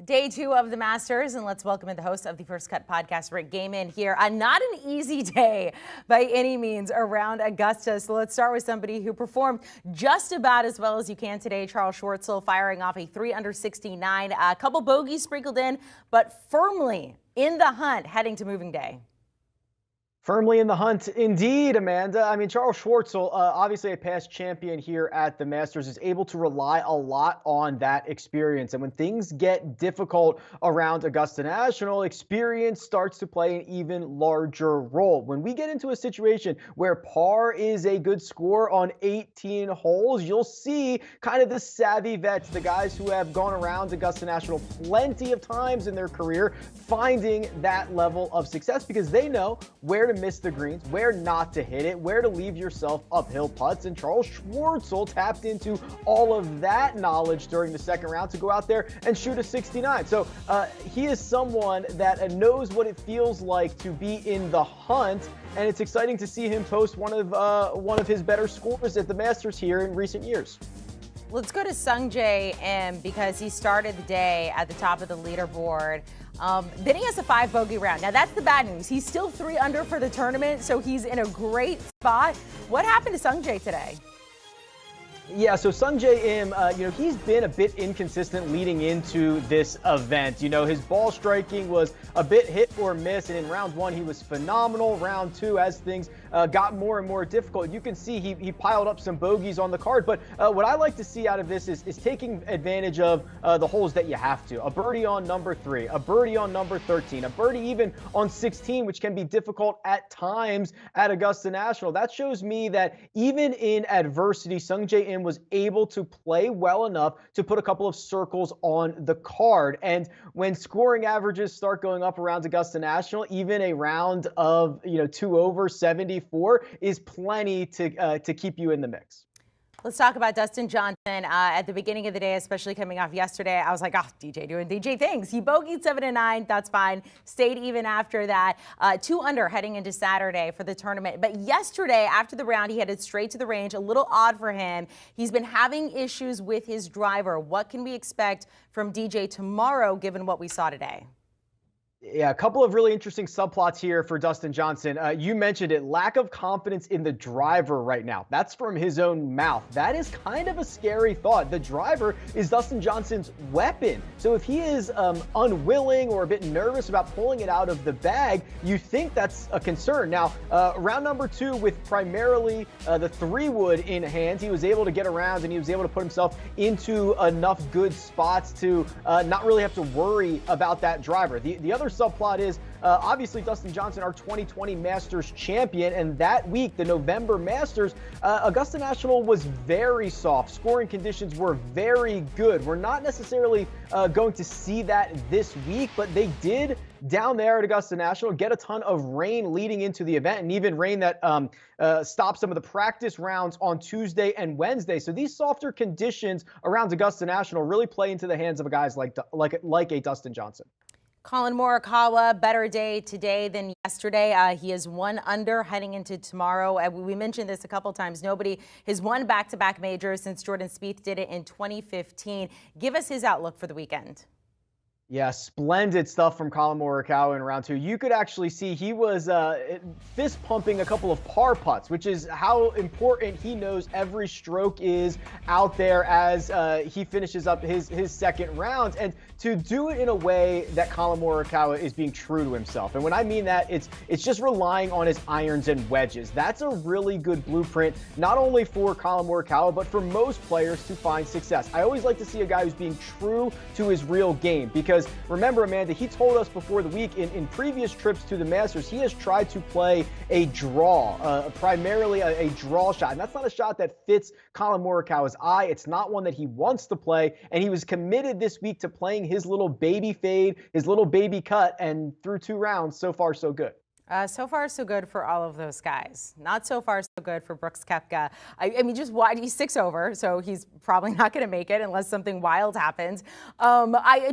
Day 2 of the Masters, and let's welcome in the host of the First Cut podcast, Rick Gehman, here. Not an easy day by any means around Augusta. So let's start with somebody who performed just about as well as you can today. Charles Schwartzel firing off a 3 under 69, a couple bogeys sprinkled in, but firmly in the hunt heading to moving day. Firmly in the hunt, indeed, Amanda. I mean, Charles Schwartzel, obviously a past champion here at the Masters, is able to rely a lot on that experience. And when things get difficult around Augusta National, experience starts to play an even larger role. When we get into a situation where par is a good score on 18 holes, you'll see kind of the savvy vets, the guys who have gone around Augusta National plenty of times in their career, finding that level of success because they know where to miss the greens, where not to hit it, where to leave yourself uphill putts. And Charles Schwartzel tapped into all of that knowledge during the second round to go out there and shoot a 69. So he is someone that knows what it feels like to be in the hunt, and it's exciting to see him post one of his better scores at the Masters here in recent years. Let's go to Sungjae Im because he started the day at the top of the leaderboard. Then he has a 5 bogey round. Now that's the bad news. He's still 3 under for the tournament, so he's in a great spot. What happened to Sungjae today? Yeah, so Sungjae Im, he's been a bit inconsistent leading into this event. His ball striking was a bit hit or miss, and in round 1 he was phenomenal. Round 2, as things got more and more difficult, you can see he piled up some bogeys on the card. But what I like to see out of this is taking advantage of the holes that you have to. A birdie on number 3, a birdie on number 13, a birdie even on 16, which can be difficult at times at Augusta National. That shows me that even in adversity, Sungjae Im was able to play well enough to put a couple of circles on the card. And when scoring averages start going up around Augusta National, even a round of 2 over 74 is plenty to keep you in the mix. Let's talk about Dustin Johnson. At the beginning of the day, especially coming off yesterday, I was like, DJ doing DJ things. He bogeyed 7 and 9. That's fine. Stayed even after that. 2 under heading into Saturday for the tournament. But yesterday, after the round, he headed straight to the range. A little odd for him. He's been having issues with his driver. What can we expect from DJ tomorrow, given what we saw today? Yeah, a couple of really interesting subplots here for Dustin Johnson. You mentioned it, lack of confidence in the driver right now. That's from his own mouth. That is kind of a scary thought. The driver is Dustin Johnson's weapon. So if he is unwilling or a bit nervous about pulling it out of the bag, you think that's a concern. Now, round number 2 with primarily the 3-wood in hand, he was able to get around and he was able to put himself into enough good spots to not really have to worry about that driver. The other subplot is obviously Dustin Johnson, our 2020 Masters champion, and that week, the November Masters, Augusta National was very soft. Scoring conditions were very good. We're not necessarily going to see that this week, but they did down there at Augusta National get a ton of rain leading into the event, and even rain that stopped some of the practice rounds on Tuesday and Wednesday. So these softer conditions around Augusta National really play into the hands of a guys like a Dustin Johnson. Collin Morikawa, better day today than yesterday. He is 1 under heading into tomorrow. We mentioned this a couple times. Nobody has won back-to-back majors since Jordan Spieth did it in 2015. Give us his outlook for the weekend. Yeah, splendid stuff from Collin Morikawa in round 2. You could actually see he was fist pumping a couple of par putts, which is how important he knows every stroke is out there as he finishes up his second round. And to do it in a way that Collin Morikawa is being true to himself. And when I mean that, it's just relying on his irons and wedges. That's a really good blueprint, not only for Collin Morikawa, but for most players to find success. I always like to see a guy who's being true to his real game because remember, Amanda, he told us before the week in previous trips to the Masters, he has tried to play a draw, primarily a draw shot. And that's not a shot that fits Collin Morikawa's eye. It's not one that he wants to play. And he was committed this week to playing his little baby fade, his little baby cut. And through 2 rounds, so far, so good. So far, so good for all of those guys. Not so far, so good for Brooks Koepka. I mean, just why he's 6 over, so he's probably not going to make it unless something wild happens.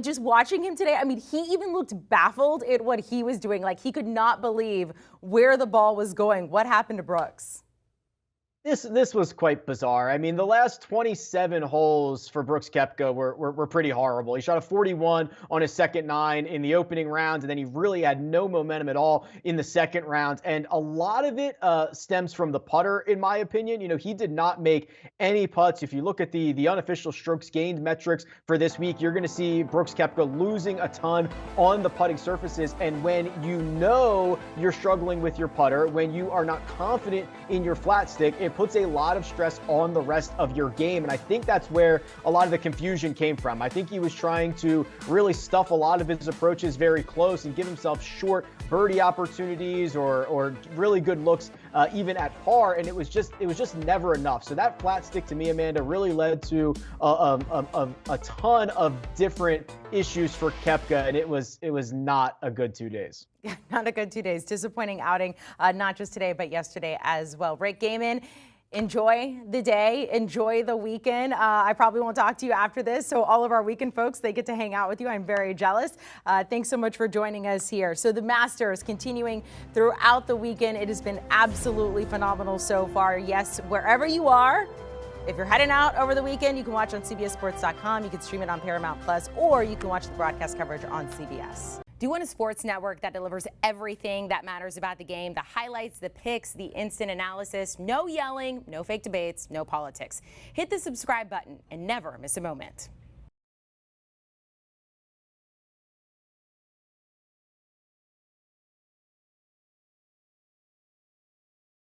Just watching him today, I mean, he even looked baffled at what he was doing. Like, he could not believe where the ball was going. What happened to Brooks? This was quite bizarre. I mean, the last 27 holes for Brooks Koepka were pretty horrible. He shot a 41 on his second 9 in the opening round, and then he really had no momentum at all in the second round. And a lot of it stems from the putter, in my opinion. You know, he did not make any putts. If you look at the unofficial strokes gained metrics for this week, you're going to see Brooks Koepka losing a ton on the putting surfaces. And when you know you're struggling with your putter, when you are not confident in your flat stick, it puts a lot of stress on the rest of your game. And I think that's where a lot of the confusion came from. I think he was trying to really stuff a lot of his approaches very close and give himself short birdie opportunities or really good looks even at par. And it was just never enough. So that flat stick to me, Amanda, really led to a ton of different issues for Koepka. And it was not a good 2 days. Not a good 2 days. Disappointing outing, not just today, but yesterday as well. Rick Gehman, enjoy the day. Enjoy the weekend. I probably won't talk to you after this. So all of our weekend folks, they get to hang out with you. I'm very jealous. Thanks so much for joining us here. So the Masters continuing throughout the weekend. It has been absolutely phenomenal so far. Yes, wherever you are, if you're heading out over the weekend, you can watch on CBSSports.com. You can stream it on Paramount Plus, or you can watch the broadcast coverage on CBS. Do you want a sports network that delivers everything that matters about the game? The highlights, the picks, the instant analysis, no yelling, no fake debates, no politics. Hit the subscribe button and never miss a moment.